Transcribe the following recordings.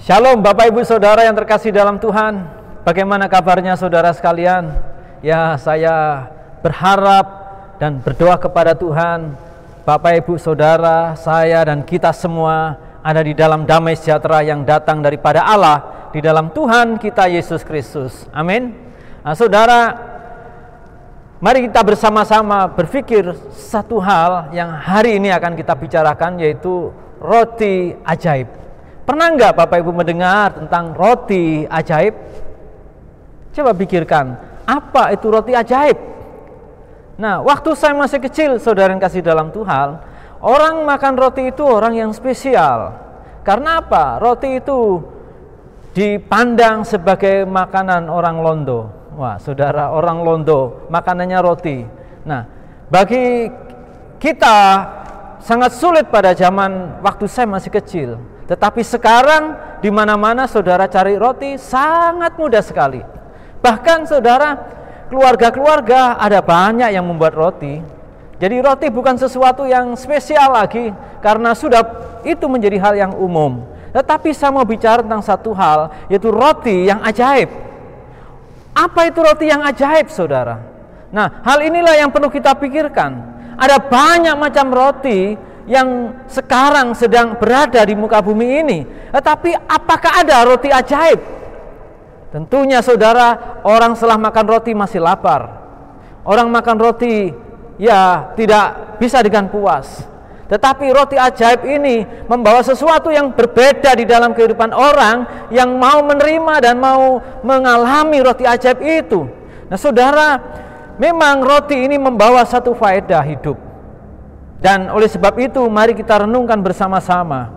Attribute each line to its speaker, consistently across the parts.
Speaker 1: Shalom Bapak Ibu Saudara yang terkasih dalam Tuhan. Bagaimana kabarnya saudara sekalian? Ya, saya berharap dan berdoa kepada Tuhan, Bapak Ibu Saudara, saya dan kita semua ada di dalam damai sejahtera yang datang daripada Allah di dalam Tuhan kita Yesus Kristus. Amin. Nah, saudara, mari kita bersama-sama berpikir satu hal yang hari ini akan kita bicarakan, yaitu roti ajaib. Pernah enggak Bapak Ibu mendengar tentang roti ajaib? Coba pikirkan, apa itu roti ajaib? Nah, waktu saya masih kecil, saudara yang kasih dalam Tuhan, orang makan roti itu orang yang spesial. Karena apa? Roti itu dipandang sebagai makanan orang Londo. Wah, saudara, orang Londo makanannya roti. Nah, bagi kita sangat sulit pada zaman waktu saya masih kecil. Tetapi sekarang di mana-mana saudara cari roti sangat mudah sekali. Bahkan saudara, keluarga-keluarga ada banyak yang membuat roti. Jadi roti bukan sesuatu yang spesial lagi, karena sudah itu menjadi hal yang umum. Tetapi saya mau bicara tentang satu hal, yaitu roti yang ajaib. Apa itu roti yang ajaib, saudara? Nah, hal inilah yang perlu kita pikirkan. Ada banyak macam roti yang sekarang sedang berada di muka bumi ini. Tetapi apakah ada roti ajaib? Tentunya saudara, orang setelah makan roti masih lapar. Orang makan roti ya tidak bisa dengan puas. Tetapi roti ajaib ini membawa sesuatu yang berbeda di dalam kehidupan orang yang mau menerima dan mau mengalami roti ajaib itu. Nah saudara, memang roti ini membawa satu faedah hidup. Dan oleh sebab itu mari kita renungkan bersama-sama.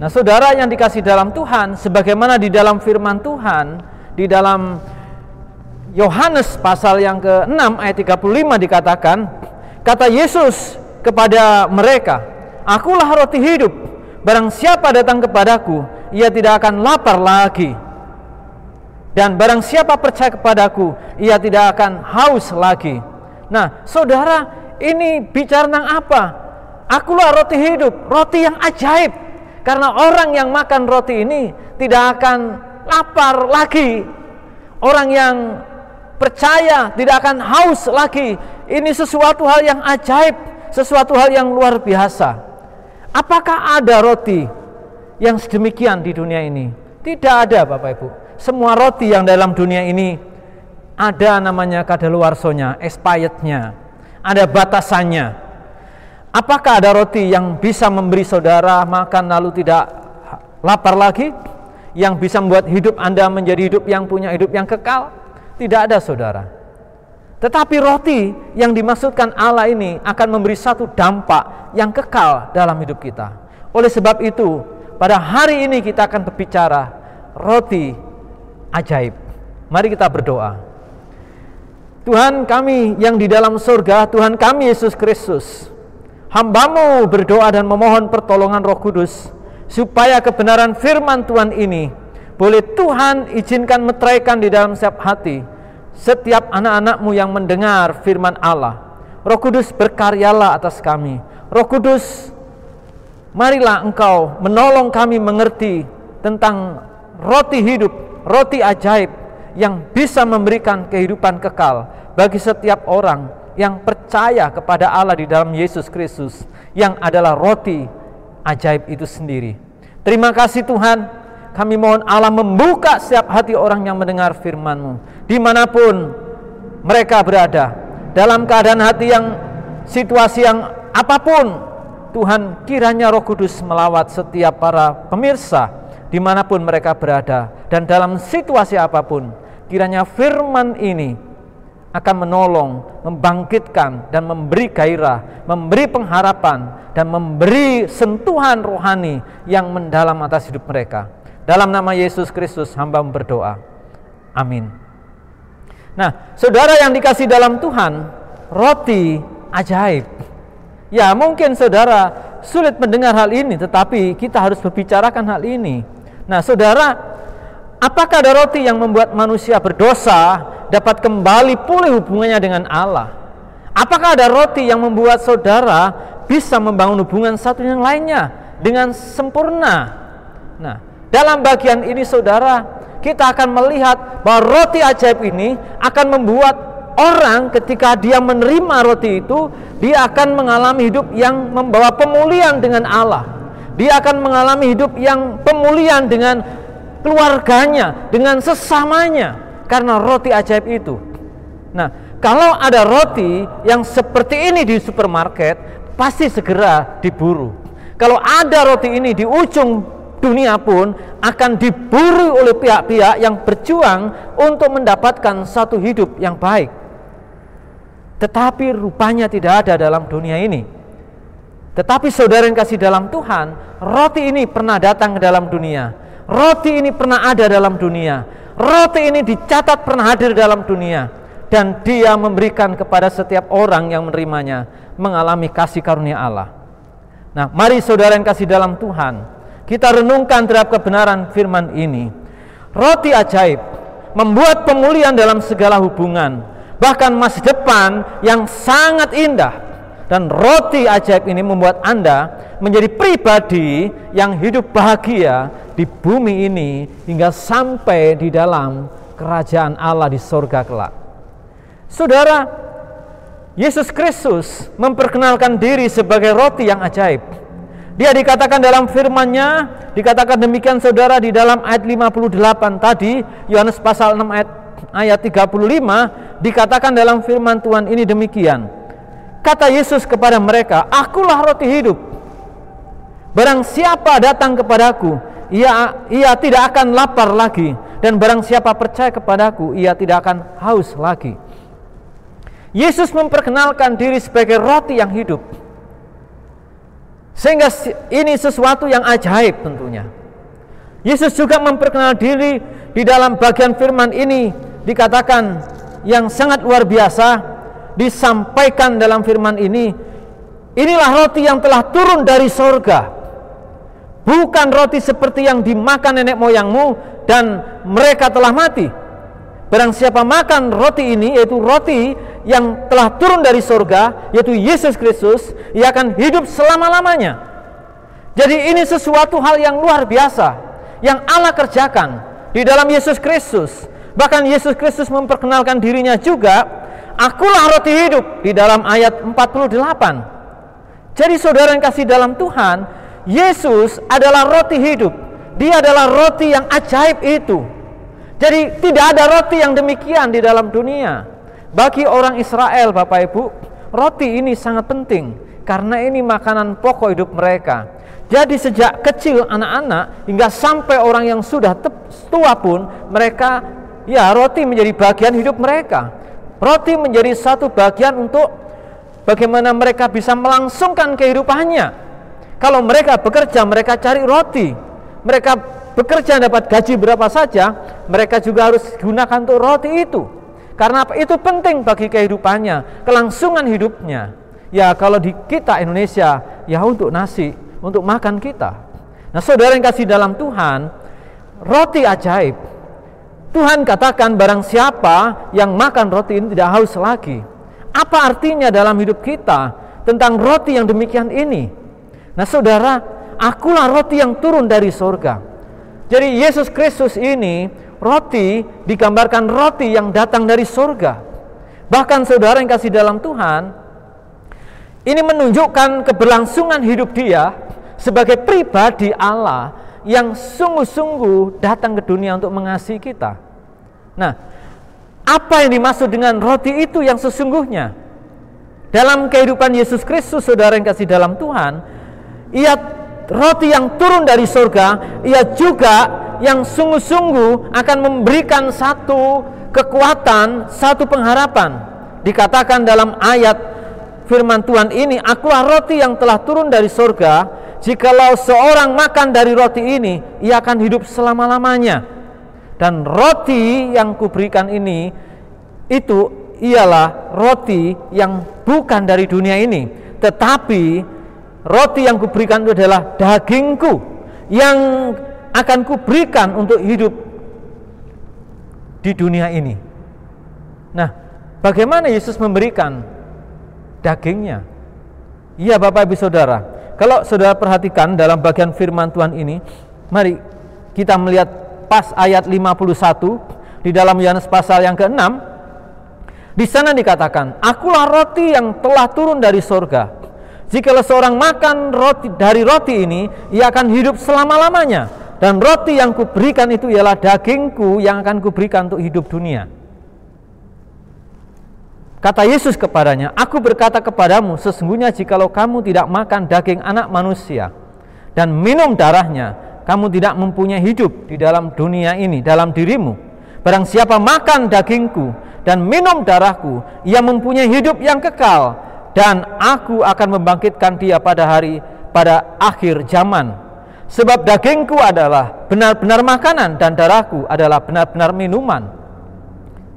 Speaker 1: Nah saudara yang dikasih dalam Tuhan, sebagaimana di dalam firman Tuhan, di dalam Yohanes pasal yang ke-6 ayat 35 dikatakan, kata Yesus kepada mereka, "Akulah roti hidup, barang siapa datang kepadaku, ia tidak akan lapar lagi. Dan barang siapa percaya kepadaku, ia tidak akan haus lagi." Nah saudara, ini bicara tentang apa? Akulah roti hidup, roti yang ajaib. Karena orang yang makan roti ini tidak akan lapar lagi. Orang yang percaya tidak akan haus lagi. Ini sesuatu hal yang ajaib, sesuatu hal yang luar biasa. Apakah ada roti yang sedemikian di dunia ini? Tidak ada, Bapak Ibu. Semua roti yang dalam dunia ini ada namanya kadaluarsonya, expirednya. Ada batasannya. Apakah ada roti yang bisa memberi saudara makan lalu tidak lapar lagi? Yang bisa membuat hidup Anda menjadi hidup yang punya hidup yang kekal? Tidak ada, saudara. Tetapi roti yang dimaksudkan Allah ini akan memberi satu dampak yang kekal dalam hidup kita. Oleh sebab itu, pada hari ini kita akan berbicara roti ajaib. Mari kita berdoa. Tuhan kami yang di dalam surga, Tuhan kami Yesus Kristus, hamba-Mu berdoa dan memohon pertolongan Roh Kudus, supaya kebenaran firman Tuhan ini boleh Tuhan izinkan meteraikan di dalam setiap hati setiap anak-anak-Mu yang mendengar firman Allah. Roh Kudus, berkaryalah atas kami. Roh Kudus, marilah Engkau menolong kami mengerti tentang roti hidup, roti ajaib yang bisa memberikan kehidupan kekal bagi setiap orang yang percaya kepada Allah di dalam Yesus Kristus, yang adalah roti ajaib itu sendiri. Terima kasih Tuhan, kami mohon Allah membuka setiap hati orang yang mendengar firman-Mu, dimanapun mereka berada, dalam keadaan hati yang situasi yang apapun. Tuhan, kiranya Roh Kudus melawat setiap para pemirsa dimanapun mereka berada, dan dalam situasi apapun, kiranya firman ini akan menolong, membangkitkan, dan memberi gairah, memberi pengharapan, dan memberi sentuhan rohani yang mendalam atas hidup mereka. Dalam nama Yesus Kristus hamba berdoa. Amin. Nah, saudara yang dikasih dalam Tuhan, roti ajaib. Ya, mungkin saudara sulit mendengar hal ini, tetapi kita harus berbicarakan hal ini. Nah, saudara, apakah ada roti yang membuat manusia berdosa dapat kembali pulih hubungannya dengan Allah? Apakah ada roti yang membuat saudara bisa membangun hubungan satu yang lainnya dengan sempurna? Nah, Dalam bagian ini saudara, kita akan melihat bahwa roti ajaib ini akan membuat orang ketika dia menerima roti itu, dia akan mengalami hidup yang membawa pemulihan dengan Allah. Dia akan mengalami hidup yang pemulihan dengan keluarganya, dengan sesamanya, karena roti ajaib itu. Nah, kalau ada roti yang seperti ini di supermarket, pasti segera diburu. Kalau ada roti ini di ujung dunia pun akan diburu oleh pihak-pihak yang berjuang untuk mendapatkan satu hidup yang baik. Tetapi rupanya tidak ada dalam dunia ini. Tetapi saudara yang kasih dalam Tuhan, roti ini pernah datang ke dalam dunia. Roti ini pernah ada dalam dunia. Roti ini dicatat pernah hadir dalam dunia. Dan dia memberikan kepada setiap orang yang menerimanya, mengalami kasih karunia Allah. Nah, mari saudara yang kasih dalam Tuhan, kita renungkan terhadap kebenaran firman ini. Roti ajaib membuat pemulihan dalam segala hubungan, bahkan masa depan yang sangat indah. Dan roti ajaib ini membuat Anda menjadi pribadi yang hidup bahagia di bumi ini hingga sampai di dalam kerajaan Allah di sorga kelak. Saudara, Yesus Kristus memperkenalkan diri sebagai roti yang ajaib. Dia dikatakan dalam firman-Nya, dikatakan demikian saudara di dalam ayat 58 tadi, Yohanes pasal 6 ayat 35, dikatakan dalam firman Tuhan ini demikian. Kata Yesus kepada mereka, "Akulah roti hidup. Barang siapa datang kepadaku, ia tidak akan lapar lagi, dan barang siapa percaya kepadaku, ia tidak akan haus lagi." Yesus memperkenalkan diri sebagai roti yang hidup. Sehingga ini sesuatu yang ajaib tentunya. Yesus juga memperkenalkan diri di dalam bagian firman ini, dikatakan yang sangat luar biasa, disampaikan dalam firman ini, inilah roti yang telah turun dari sorga. Bukan roti seperti yang dimakan nenek moyangmu dan mereka telah mati. Barang siapa makan roti ini, yaitu roti yang telah turun dari sorga, yaitu Yesus Kristus, ia akan hidup selama-lamanya. Jadi ini sesuatu hal yang luar biasa yang Allah kerjakan di dalam Yesus Kristus. Bahkan Yesus Kristus memperkenalkan dirinya juga, "Akulah roti hidup," di dalam ayat 48. Jadi saudara yang kasih dalam Tuhan, Yesus adalah roti hidup. Dia adalah roti yang ajaib itu. Jadi tidak ada roti yang demikian di dalam dunia. Bagi orang Israel, Bapak Ibu, roti ini sangat penting karena ini makanan pokok hidup mereka. Jadi sejak kecil anak-anak hingga sampai orang yang sudah tua pun, mereka roti menjadi bagian hidup mereka. Roti menjadi satu bagian untuk bagaimana mereka bisa melangsungkan kehidupannya. Kalau mereka bekerja, mereka cari roti. Mereka bekerja dapat gaji berapa saja, mereka juga harus gunakan untuk roti itu. Karena apa? Itu penting bagi kehidupannya, kelangsungan hidupnya. Ya kalau di kita Indonesia, ya untuk nasi, untuk makan kita. Nah saudara yang kasih dalam Tuhan, roti ajaib. Tuhan katakan barang siapa yang makan roti ini tidak haus lagi. Apa artinya dalam hidup kita tentang roti yang demikian ini? Nah saudara, akulah roti yang turun dari surga. Jadi Yesus Kristus ini roti digambarkan roti yang datang dari surga. Bahkan saudara yang kasih dalam Tuhan, ini menunjukkan keberlangsungan hidup dia sebagai pribadi Allah yang sungguh-sungguh datang ke dunia untuk mengasihi kita. Nah, apa yang dimaksud dengan roti itu yang sesungguhnya? Dalam kehidupan Yesus Kristus, saudara yang kasih dalam Tuhan, ia roti yang turun dari surga, ia juga yang sungguh-sungguh akan memberikan satu kekuatan, satu pengharapan. Dikatakan dalam ayat firman Tuhan ini, "Akulah roti yang telah turun dari surga, jikalau seorang makan dari roti ini, ia akan hidup selama-lamanya. Dan roti yang kuberikan ini, itu ialah roti yang bukan dari dunia ini, tetapi roti yang kuberikan itu adalah dagingku yang akan kuberikan untuk hidup di dunia ini." Nah, bagaimana Yesus memberikan dagingnya? Iya Bapak Ibu Saudara, kalau saudara perhatikan dalam bagian firman Tuhan ini, mari kita melihat pas ayat 51 di dalam Yohanes pasal yang ke-6, di sana dikatakan, "Akulah roti yang telah turun dari sorga. Jikalau seorang makan dari roti ini, ia akan hidup selama-lamanya. Dan roti yang kuberikan itu ialah dagingku yang akan kuberikan untuk hidup dunia." Kata Yesus kepadanya, "Aku berkata kepadamu, sesungguhnya jikalau kamu tidak makan daging anak manusia dan minum darahnya, kamu tidak mempunyai hidup di dalam dunia ini, dalam dirimu. Barang siapa makan dagingku dan minum darahku, ia mempunyai hidup yang kekal, dan aku akan membangkitkan dia pada akhir zaman. Sebab dagingku adalah benar-benar makanan, dan darahku adalah benar-benar minuman."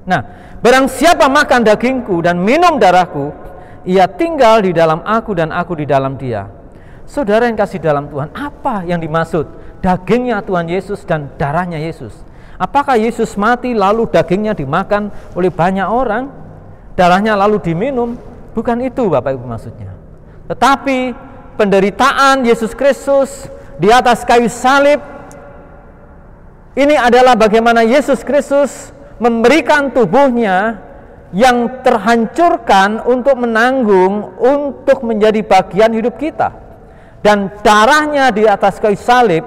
Speaker 1: Nah, barang siapa makan dagingku dan minum darahku, ia tinggal di dalam aku dan aku di dalam dia. Saudara yang kasih dalam Tuhan, apa yang dimaksud dagingnya Tuhan Yesus dan darahnya Yesus? Apakah Yesus mati lalu dagingnya dimakan oleh banyak orang, darahnya lalu diminum? Bukan itu Bapak Ibu maksudnya. Tetapi penderitaan Yesus Kristus di atas kayu salib, ini adalah bagaimana Yesus Kristus memberikan tubuhnya yang terhancurkan untuk menanggung, untuk menjadi bagian hidup kita, dan darahnya di atas kayu salib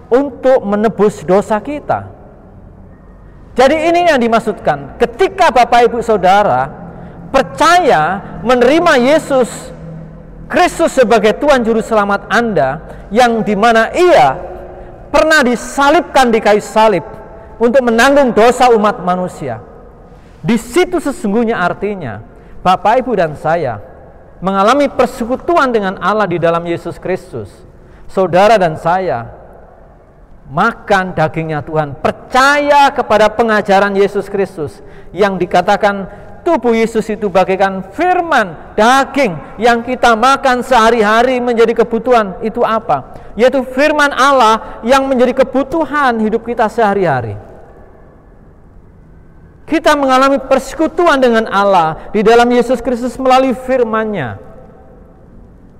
Speaker 1: untuk menebus dosa kita. Jadi ini yang dimaksudkan ketika Bapak Ibu Saudara percaya menerima Yesus Kristus sebagai Tuhan Juru Selamat Anda, yang dimana Ia pernah disalibkan di kayu salib untuk menanggung dosa umat manusia. Di situ sesungguhnya artinya Bapak, Ibu, dan saya mengalami persekutuan dengan Allah di dalam Yesus Kristus. Saudara dan saya makan dagingnya Tuhan, percaya kepada pengajaran Yesus Kristus yang dikatakan tubuh Yesus itu bagaikan firman daging yang kita makan sehari-hari menjadi kebutuhan. Itu apa? Yaitu firman Allah yang menjadi kebutuhan hidup kita sehari-hari. Kita mengalami persekutuan dengan Allah di dalam Yesus Kristus melalui firman-Nya.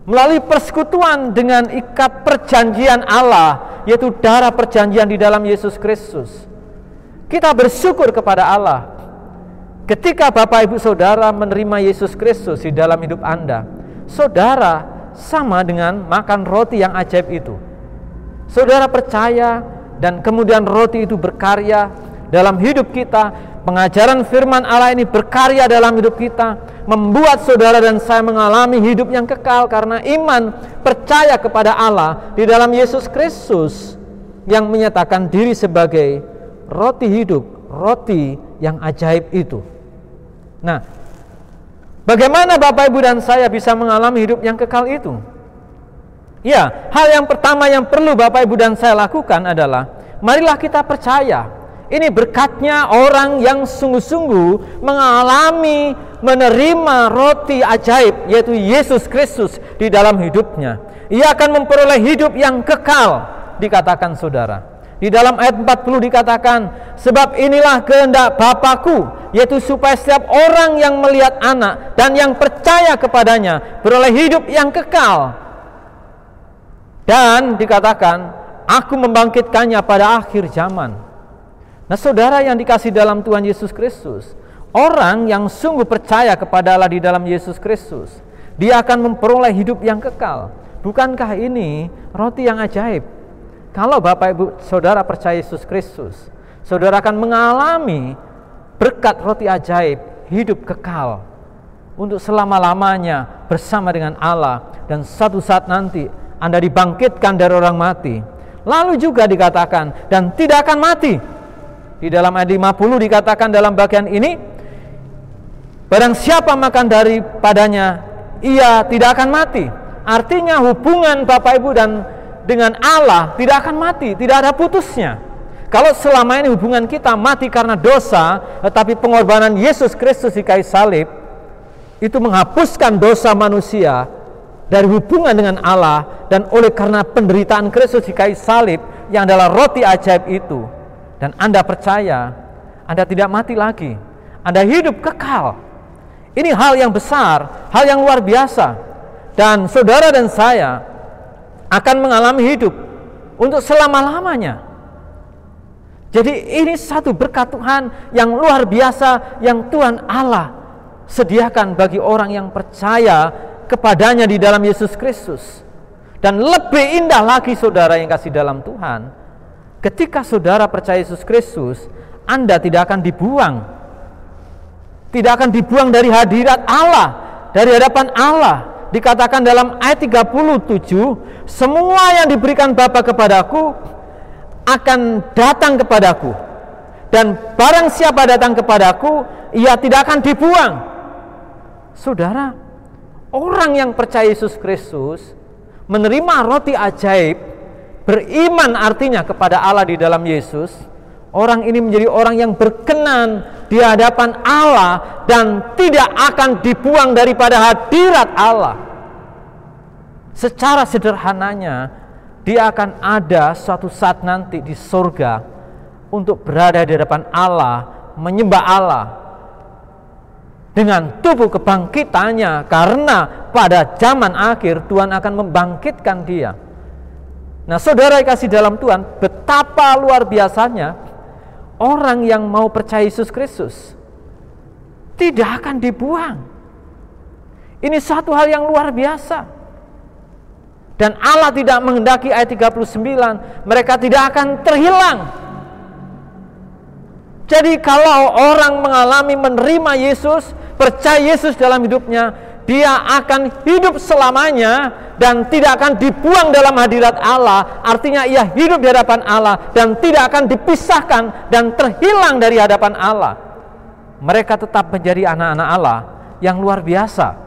Speaker 1: Melalui persekutuan dengan ikat perjanjian Allah, yaitu darah perjanjian di dalam Yesus Kristus. Kita bersyukur kepada Allah. Ketika Bapak Ibu Saudara menerima Yesus Kristus di dalam hidup Anda, saudara sama dengan makan roti yang ajaib itu. Saudara percaya dan kemudian roti itu berkarya dalam hidup kita. Pengajaran firman Allah ini berkarya dalam hidup kita, membuat saudara dan saya mengalami hidup yang kekal karena iman percaya kepada Allah di dalam Yesus Kristus yang menyatakan diri sebagai roti hidup, roti yang ajaib itu. Nah, bagaimana Bapak, Ibu, dan saya bisa mengalami hidup yang kekal itu? Ya, hal yang pertama yang perlu Bapak, Ibu, dan saya lakukan adalah marilah kita percaya. Ini berkatnya orang yang sungguh-sungguh mengalami, menerima roti ajaib, yaitu Yesus Kristus di dalam hidupnya. Ia akan memperoleh hidup yang kekal, dikatakan saudara. Di dalam ayat 40 dikatakan, sebab inilah kehendak Bapa-Ku, yaitu supaya setiap orang yang melihat anak dan yang percaya kepadanya beroleh hidup yang kekal. Dan dikatakan, aku membangkitkannya pada akhir zaman. Nah, saudara yang dikasih dalam Tuhan Yesus Kristus, orang yang sungguh percaya kepada Allah di dalam Yesus Kristus, dia akan memperoleh hidup yang kekal. Bukankah ini roti yang ajaib? Kalau Bapak, Ibu, Saudara percaya Yesus Kristus, saudara akan mengalami berkat roti ajaib, hidup kekal untuk selama-lamanya bersama dengan Allah, dan satu saat nanti Anda dibangkitkan dari orang mati. Lalu juga dikatakan, dan tidak akan mati. Di dalam ayat 50 dikatakan dalam bagian ini, barang siapa makan daripadanya, ia tidak akan mati. Artinya hubungan Bapak, Ibu, dan dengan Allah tidak akan mati, tidak ada putusnya. Kalau selama ini hubungan kita mati karena dosa, tetapi pengorbanan Yesus Kristus di kayu salib itu menghapuskan dosa manusia dari hubungan dengan Allah, dan oleh karena penderitaan Kristus di kayu salib yang adalah roti ajaib itu, dan Anda percaya, Anda tidak mati lagi, Anda hidup kekal. Ini hal yang besar, hal yang luar biasa. Dan saudara dan saya akan mengalami hidup untuk selama-lamanya. Jadi ini satu berkat Tuhan yang luar biasa yang Tuhan Allah sediakan bagi orang yang percaya kepadanya di dalam Yesus Kristus. Dan lebih indah lagi saudara yang kasih dalam Tuhan, ketika saudara percaya Yesus Kristus, Anda tidak akan dibuang. Tidak akan dibuang dari hadirat Allah, dari hadapan Allah. Dikatakan dalam ayat 37, semua yang diberikan Bapa kepadaku akan datang kepadaku, dan barang siapa datang kepadaku, ia tidak akan dibuang. Saudara, orang yang percaya Yesus Kristus, menerima roti ajaib, beriman artinya kepada Allah di dalam Yesus, orang ini menjadi orang yang berkenan di hadapan Allah dan tidak akan dibuang daripada hadirat Allah. Secara sederhananya, dia akan ada suatu saat nanti di surga untuk berada di hadapan Allah, menyembah Allah dengan tubuh kebangkitannya, karena pada zaman akhir Tuhan akan membangkitkan dia. Nah, saudara yang kasih dalam Tuhan, betapa luar biasanya orang yang mau percaya Yesus Kristus tidak akan dibuang. Ini satu hal yang luar biasa. Dan Allah tidak menghendaki, ayat 39, mereka tidak akan terhilang. Jadi kalau orang mengalami menerima Yesus, percaya Yesus dalam hidupnya, dia akan hidup selamanya dan tidak akan dibuang dalam hadirat Allah. Artinya ia hidup di hadapan Allah dan tidak akan dipisahkan dan terhilang dari hadapan Allah. Mereka tetap menjadi anak-anak Allah yang luar biasa.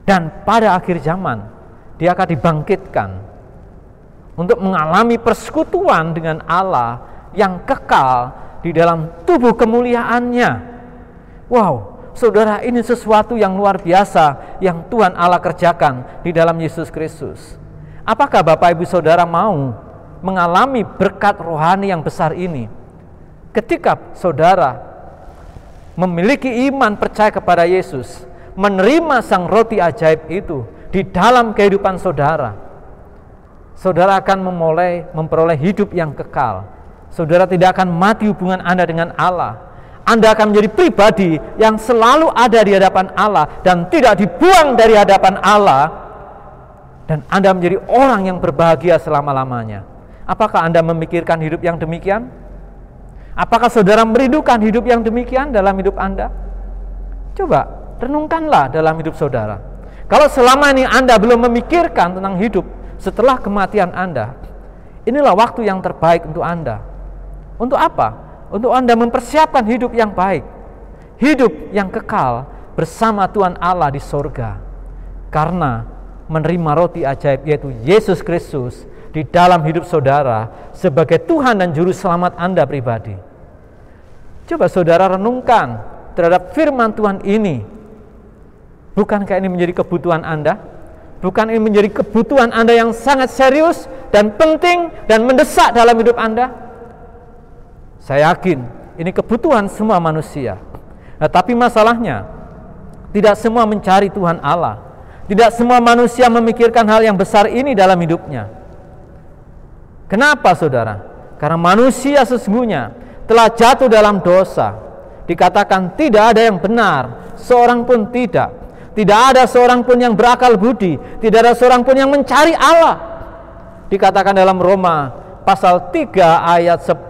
Speaker 1: Dan pada akhir zaman, dia akan dibangkitkan untuk mengalami persekutuan dengan Allah yang kekal di dalam tubuh kemuliaannya. Wow, saudara, ini sesuatu yang luar biasa yang Tuhan Allah kerjakan di dalam Yesus Kristus. Apakah Bapak Ibu Saudara mau mengalami berkat rohani yang besar ini? Ketika saudara memiliki iman percaya kepada Yesus, menerima sang roti ajaib itu di dalam kehidupan saudara, saudara akan memperoleh hidup yang kekal. Saudara tidak akan mati hubungan Anda dengan Allah. Anda akan menjadi pribadi yang selalu ada di hadapan Allah dan tidak dibuang dari hadapan Allah. Dan Anda menjadi orang yang berbahagia selama-lamanya. Apakah Anda memikirkan hidup yang demikian? Apakah saudara merindukan hidup yang demikian dalam hidup Anda? Coba renungkanlah dalam hidup saudara. Kalau selama ini Anda belum memikirkan tentang hidup setelah kematian Anda, inilah waktu yang terbaik untuk Anda. Untuk apa? Untuk Anda mempersiapkan hidup yang baik, hidup yang kekal bersama Tuhan Allah di sorga. Karena menerima roti ajaib yaitu Yesus Kristus di dalam hidup saudara sebagai Tuhan dan Juru Selamat Anda pribadi. Coba saudara renungkan terhadap firman Tuhan ini. Bukankah ini menjadi kebutuhan Anda? Bukan ini menjadi kebutuhan Anda yang sangat serius dan penting dan mendesak dalam hidup Anda? Saya yakin ini kebutuhan semua manusia. Nah, tapi masalahnya tidak semua mencari Tuhan Allah. Tidak semua manusia memikirkan hal yang besar ini dalam hidupnya. Kenapa saudara? Karena manusia sesungguhnya telah jatuh dalam dosa. Dikatakan tidak ada yang benar, seorang pun tidak. Tidak ada seorang pun yang berakal budi, tidak ada seorang pun yang mencari Allah. Dikatakan dalam Roma pasal 3 ayat 10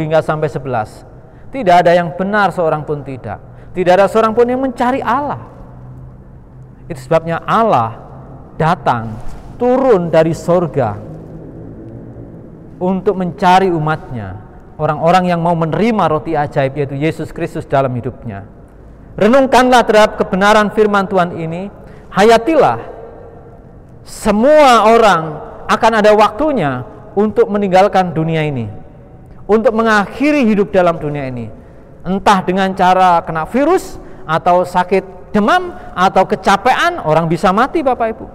Speaker 1: hingga sampai 11. Tidak ada yang benar seorang pun tidak. Tidak ada seorang pun yang mencari Allah. Itu sebabnya Allah datang turun dari sorga untuk mencari umatnya, orang-orang yang mau menerima roti ajaib yaitu Yesus Kristus dalam hidupnya. Renungkanlah terhadap kebenaran firman Tuhan ini, hayatilah. Semua orang akan ada waktunya untuk meninggalkan dunia ini, untuk mengakhiri hidup dalam dunia ini, entah dengan cara kena virus atau sakit demam atau kecapean. Orang bisa mati, Bapak Ibu.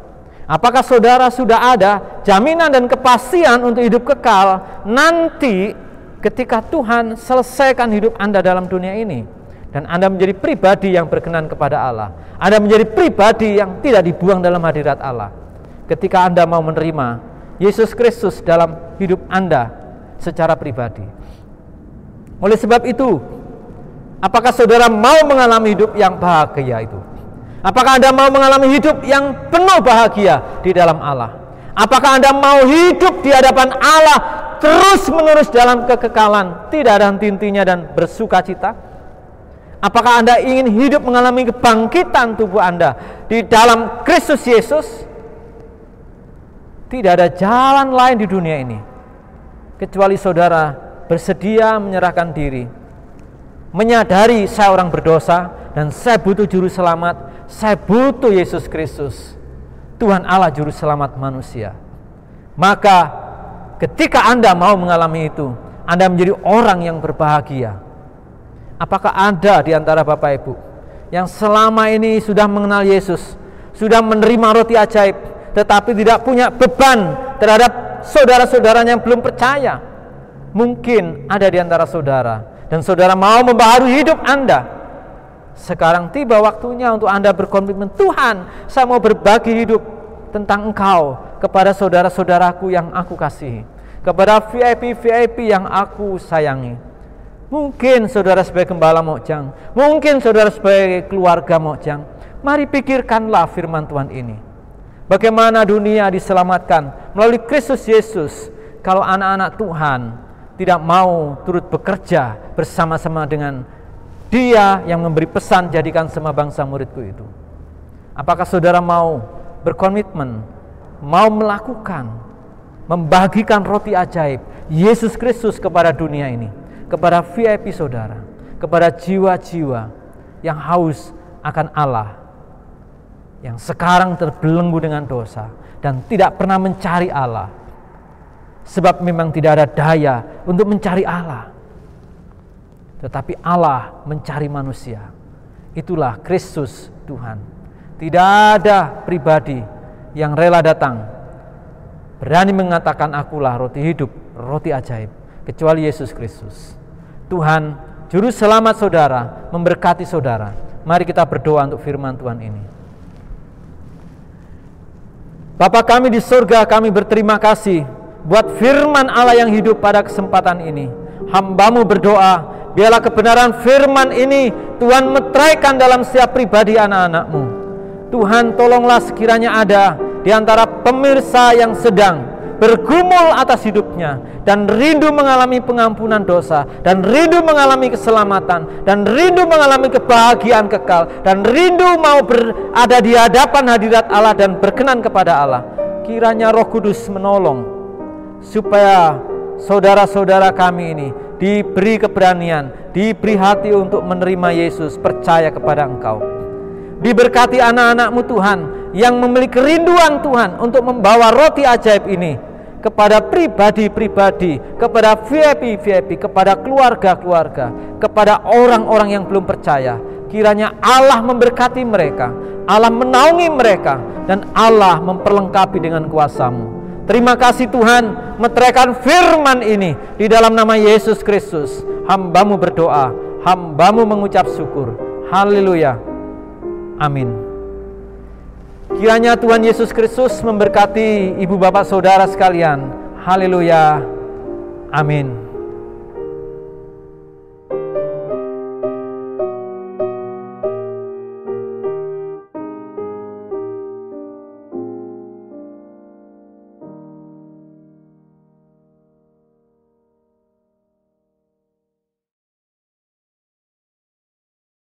Speaker 1: Apakah saudara sudah ada jaminan dan kepastian untuk hidup kekal nanti ketika Tuhan selesaikan hidup Anda dalam dunia ini dan Anda menjadi pribadi yang berkenan kepada Allah? Anda menjadi pribadi yang tidak dibuang dalam hadirat Allah. Ketika Anda mau menerima Yesus Kristus dalam hidup Anda secara pribadi. Oleh sebab itu, apakah saudara mau mengalami hidup yang bahagia itu? Apakah Anda mau mengalami hidup yang penuh bahagia di dalam Allah? Apakah Anda mau hidup di hadapan Allah terus menerus dalam kekekalan, tidak ada henti-hentinya dan bersuka cita? Apakah Anda ingin hidup mengalami kebangkitan tubuh Anda di dalam Kristus Yesus? Tidak ada jalan lain di dunia ini kecuali saudara bersedia menyerahkan diri, menyadari saya orang berdosa dan saya butuh juru selamat, saya butuh Yesus Kristus, Tuhan Allah juru selamat manusia. Maka ketika Anda mau mengalami itu, Anda menjadi orang yang berbahagia. Apakah ada di antara Bapak Ibu yang selama ini sudah mengenal Yesus, sudah menerima roti ajaib, tetapi tidak punya beban terhadap saudara-saudaranya yang belum percaya? Mungkin ada di antara saudara, dan saudara mau membaharui hidup Anda. Sekarang tiba waktunya untuk Anda berkomitmen, Tuhan, saya mau berbagi hidup tentang Engkau kepada saudara-saudaraku yang aku kasihi, kepada VIP-VIP yang aku sayangi. Mungkin saudara sebagai gembala Mojang, mungkin saudara sebagai keluarga Mojang, mari pikirkanlah firman Tuhan ini. Bagaimana dunia diselamatkan melalui Kristus Yesus kalau anak-anak Tuhan tidak mau turut bekerja bersama-sama dengan Dia yang memberi pesan, jadikan semua bangsa muridku itu. Apakah saudara mau berkomitmen, mau melakukan, membagikan roti ajaib Yesus Kristus kepada dunia ini, kepada VIP saudara, kepada jiwa-jiwa yang haus akan Allah, yang sekarang terbelenggu dengan dosa dan tidak pernah mencari Allah, sebab memang tidak ada daya untuk mencari Allah, tetapi Allah mencari manusia. Itulah Kristus Tuhan. Tidak ada pribadi yang rela datang berani mengatakan akulah roti hidup, roti ajaib, kecuali Yesus Kristus. Tuhan juru selamat saudara memberkati saudara. Mari kita berdoa untuk firman Tuhan ini. Bapa kami di surga, kami berterima kasih buat firman Allah yang hidup pada kesempatan ini. Hamba-Mu berdoa, biarlah kebenaran firman ini Tuhan meteraikan dalam setiap pribadi anak-anak-Mu. Tuhan, tolonglah sekiranya ada di antara pemirsa yang sedang bergumul atas hidupnya dan rindu mengalami pengampunan dosa, dan rindu mengalami keselamatan, dan rindu mengalami kebahagiaan kekal, dan rindu mau berada di hadapan hadirat Allah dan berkenan kepada Allah. Kiranya Roh Kudus menolong supaya saudara-saudara kami ini diberi keberanian, diberi hati untuk menerima Yesus, percaya kepada Engkau. Diberkati anak-anak-Mu Tuhan yang memiliki kerinduan Tuhan untuk membawa roti ajaib ini kepada pribadi-pribadi, kepada VIP-VIP, kepada keluarga-keluarga, kepada orang-orang yang belum percaya. Kiranya Allah memberkati mereka, Allah menaungi mereka, dan Allah memperlengkapi dengan kuasa-Mu. Terima kasih Tuhan, meteraikan firman ini di dalam nama Yesus Kristus. Hamba-Mu berdoa, hamba-Mu mengucap syukur. Haleluya. Amin. Kiranya Tuhan Yesus Kristus memberkati ibu bapak saudara sekalian. Haleluya. Amin.